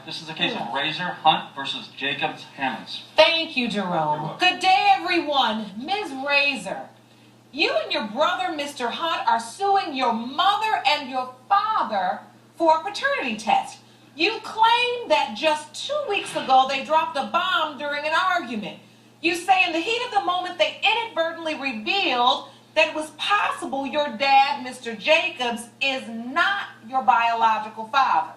This is the case of Razor Hunt versus Jacobs Hammonds. Thank you, Jerome. Good day, everyone. Ms. Razor, you and your brother, Mr. Hunt, are suing your mother and your father for a paternity test. You claim that just 2 weeks ago they dropped a bomb during an argument. You say in the heat of the moment they inadvertently revealed that it was possible your dad, Mr. Jacobs, is not your biological father.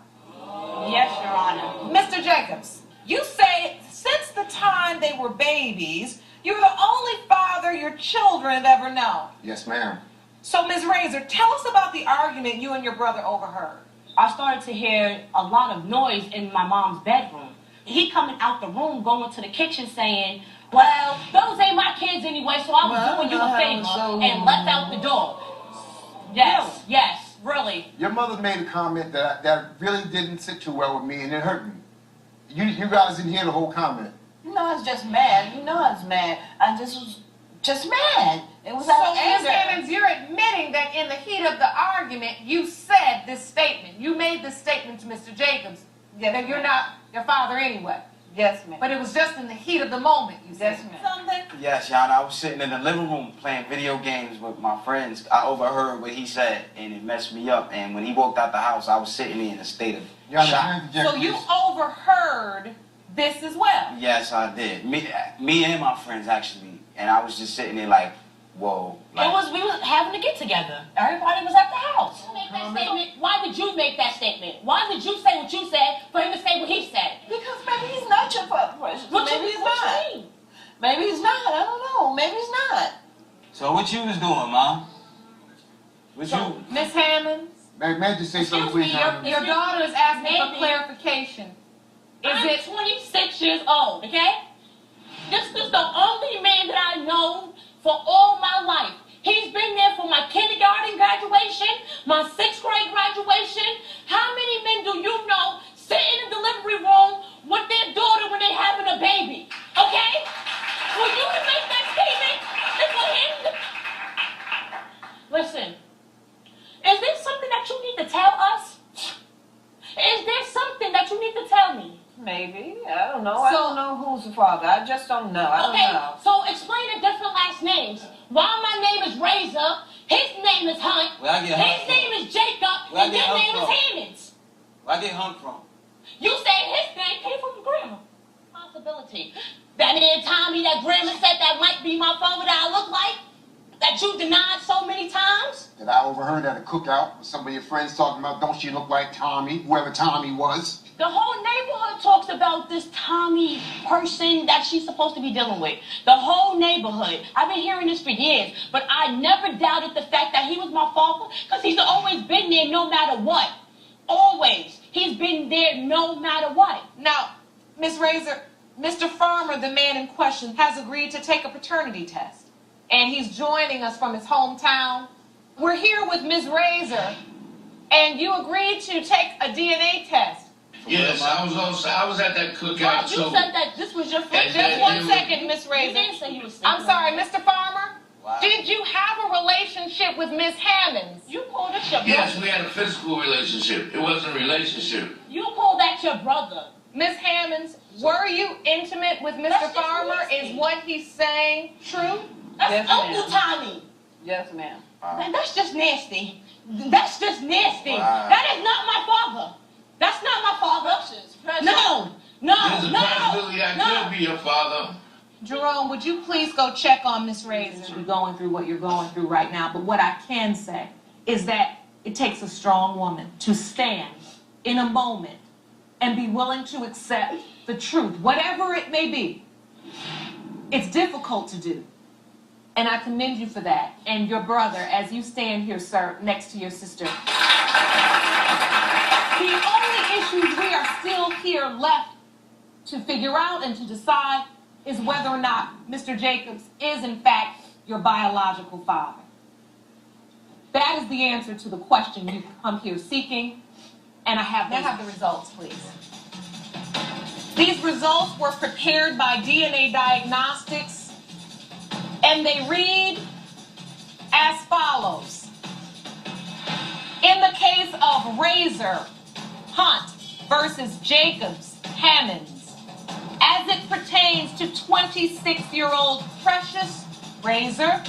Yes, Your Honor. Mr. Jacobs, you say since the time they were babies, you're the only father your children have ever known. Yes, ma'am. So, Ms. Razor, tell us about the argument you and your brother overheard. I started to hear a lot of noise in my mom's bedroom. He coming out the room, going to the kitchen saying, well, those ain't my kids anyway, so I was doing you a favor, and left out the door. Yes, yes, really. Your mother made a comment that really didn't sit too well with me, and it hurt me. You guys didn't hear the whole comment. You know, I was just mad. You know I was mad. I just was just mad. It was So, out of Ms. anger. Hammonds, you're admitting that in the heat of the argument, you said this statement. You made this statement to Mr. Jacobs that you're not your father anyway. Yes, ma'am. But it was just in the heat of the moment, you said. Yes, ma'am. Something? Yes, Your Honor, I was sitting in the living room playing video games with my friends. I overheard what he said, and it messed me up. And when he walked out the house, I was sitting in a state of Your Honor, shock. So you overheard this as well? Yes, I did. Me and my friends, actually. And I was just sitting there like, whoa. Like, We was having a get together. Everybody was at the house. You make that statement. Why did you make that statement? Why did you say what you said for him to say what he said? Because maybe he's not your father, Precious. Maybe he's What not. you mean? Maybe he's not. I don't know. Maybe he's not. so what you was doing, Mom? What you... Ms. Hammonds, May I just say something, Excuse please, me, Your Honor? your daughter is asking for Maybe. clarification. I'm 26 years old, okay? This is the only man that I know for all my life. He's been there for my kindergarten graduation, my 6th grade graduation. How many men do you know sit in the delivery room with their daughter when they're having a baby? Okay? For you to make that statement, it's for him to... Listen, is there something that you need to tell us? Is there something that you need to tell me? Maybe. I don't know. I don't know who's the father. I just don't know. I don't Okay, know. so explain the different last names. While my name is Razor, his name is Hunt, Where I get Hunt his from? name is Jacob, Where I and get your Hunt name is from? Hammonds. Where I get Hunt from? You say his name came from your grandma. Possibility. That man Tommy, that grandma said that might be my father that I look like, that you denied so many times. That I overheard at a cookout with some of your friends talking about, don't she look like Tommy, whoever Tommy was? The whole neighborhood talks about this Tommy person that she's supposed to be dealing with. The whole neighborhood. I've been hearing this for years, but I never doubted the fact that he was my father because he's always been there no matter what. Always. He's been there no matter what. Now, Ms. Razor, Mr. Farmer, the man in question, has agreed to take a paternity test. And he's joining us from his hometown. We're here with Ms. Razor, and you agreed to take a DNA test. Yes, I was at that cookout. God, you So said that this was your friend. Just one second, Ms. You Razor. didn't say you was I'm sorry, Mr. Farmer. Wow. Did you have a relationship with Ms. Hammonds? You called it your brother. yes, we had a physical relationship. It wasn't a relationship. You called that your brother. Ms. Hammonds, were you intimate with Mr. That's just Farmer? nasty. Is what he's saying true? That's Yes, Uncle ma'am. Tommy. Yes, ma'am. That's just nasty. That's just nasty. Wow. That is not my father. That's not my father. No, There's a no, possibility I no. could be your father. Jerome, would you please go check on Ms. Razor? You're going through what you're going through right now, but what I can say is that it takes a strong woman to stand in a moment and be willing to accept the truth, whatever it may be. It's difficult to do, and I commend you for that. And your brother, as you stand here, sir, next to your sister. The only issues we are still here left to figure out and to decide is whether or not Mr. Jacobs is, in fact, your biological father. That is the answer to the question you come here seeking, and I have the results, please. These results were prepared by DNA Diagnostics, and they read as follows. In the case of Razor Hunt versus Jacobs Hammonds as it pertains to 26-year-old Precious Razor.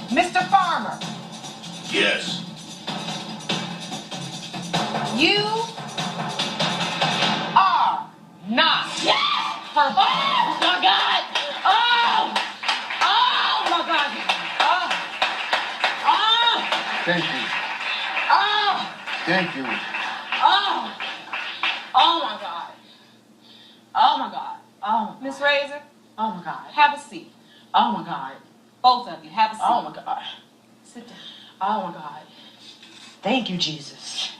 Mr. Farmer, Yes. you are not her Oh my God! Oh! Oh my God! Oh, Thank you. Oh! Thank you. Oh! Oh my God! Oh my God! Oh my God! Miss Razor, Oh my God! have a seat. Oh my God! Both of you, have a seat. Oh my God! Sit down. Oh my God! Thank you, Jesus.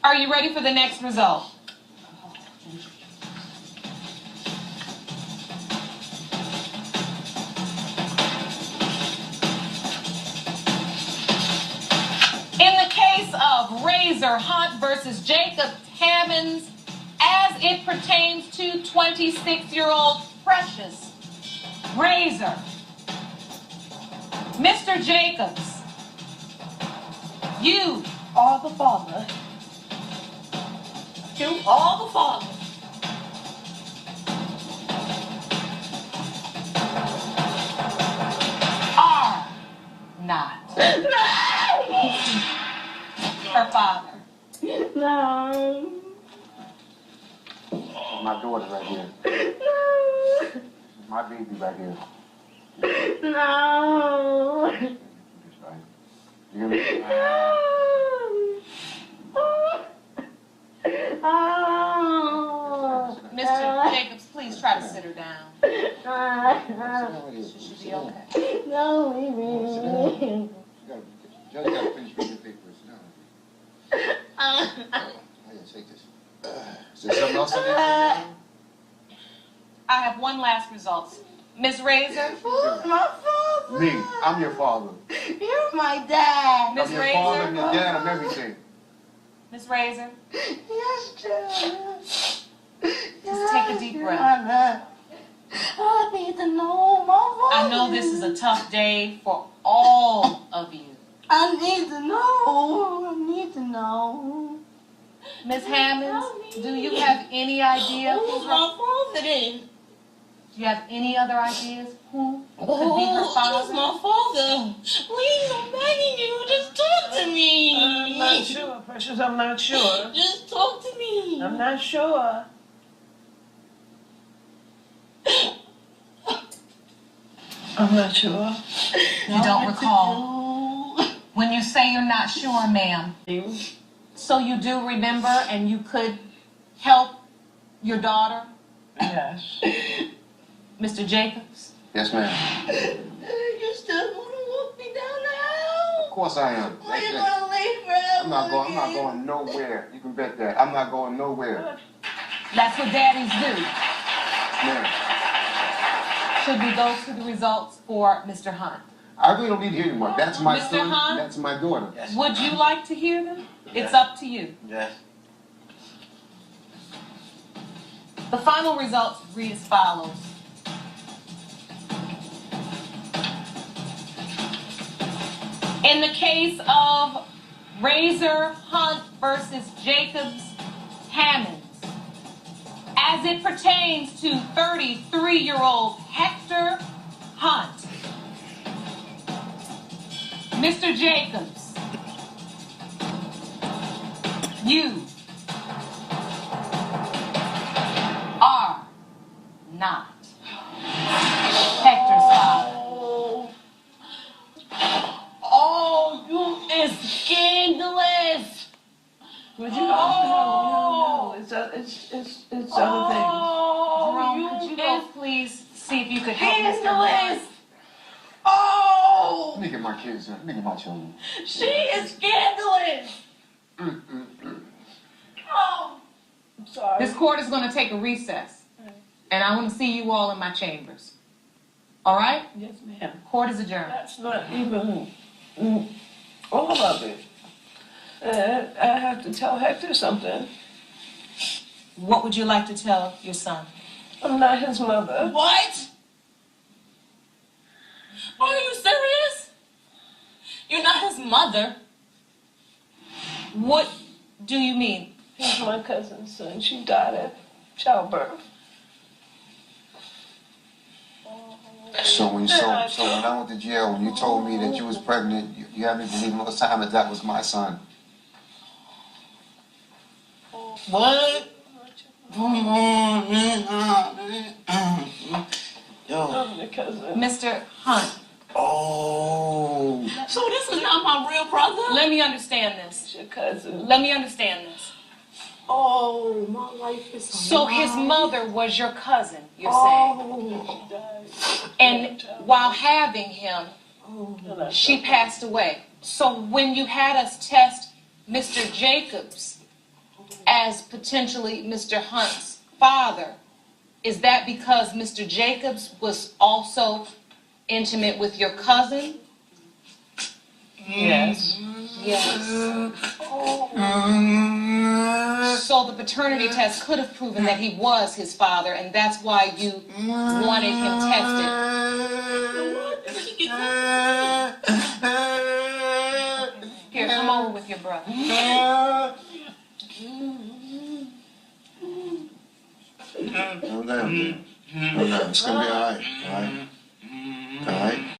Are you ready for the next result? In the case of Razor Hunt versus Jacob Hammonds, as it pertains to 26-year-old Precious Razor, Mr. Jacobs, you All the Father. You all the Father. are not her father. No. My daughter right here. No. My baby right here. No. That's right. You hear me? Oh. Mr. Jacobs, please try to sit her down. She should be okay. No, baby. Judge got to finish reading the papers. No. I didn't take this. Is there something else I need? I have one last result. Ms. Razor, Who's my father? Me. I'm your father. You're my dad. Miss I'm your father, I'm Razor, your dad, I'm everything. Miss Razor, Yes, Dad. just take a deep breath. I need to know my father. I know this is a tough day for all of you. I need to know. I need to know. Ms. Hammonds, do you have any idea Who's who her, my father then? do you have any other ideas who could be her Who's father? my father? Please, I'm begging you. Just talk to me. I'm not sure, Precious. I'm not sure. Just talk to me. I'm not sure. I'm not sure. You don't recall. When you say you're not sure, ma'am, so you do remember and you could help your daughter, Yes. Mr. Jacobs? Yes, ma'am. You still want to walk me down the Of aisle? course I am. Or you gonna leave forever? I'm not going nowhere. You can bet that. I'm not going nowhere. That's what daddies do. Ma'am. Should we go to the results for Mr. Hunt? I really don't need to hear anymore. That's my Mr. son. Hunt? That's my daughter. Yes. Would you like to hear them? It's Yes. up to you. Yes. The final results read as follows. In the case of Razor Hunt versus Jacobs Hammonds, as it pertains to 33-year-old Hector Hunt, Mr. Jacobs, you are not Hector's father. Oh, you is scandalous. Would you no. It's other things. Jerome, could you go please see if you could help Mr. Hunt? Scandalous. Oh, Let me get my kids. Let me get my children. she is scandalous. Oh, I'm sorry. This court is going to take a recess, and I want to see you all in my chambers. All right? Yes, ma'am. Court is adjourned. That's not even all of it. I have to tell Hector something. What would you like to tell your son? I'm not his mother. what? Are you serious? You're not his mother. What do you mean? He's my cousin's son. She died at childbirth. So when I went to jail, when you told me that you was pregnant, you had me believing all the time that that was my son. What? Yo. I'm the cousin. Mr. Hunt, Oh. So this is not my real brother? let me understand this. It's your cousin. Let me understand this. Oh, my life is So his mother was your cousin, you're saying? Oh, she died. And while having him, Oh, she passed away. So when you had us test Mr. Jacobs as potentially Mr. Hunt's father, is that because Mr. Jacobs was also intimate with your cousin? Yes. Yes. So the paternity test could have proven that he was his father, and that's why you wanted him tested. Here, come over with your brother. No, it's gonna be all right. All right. All right.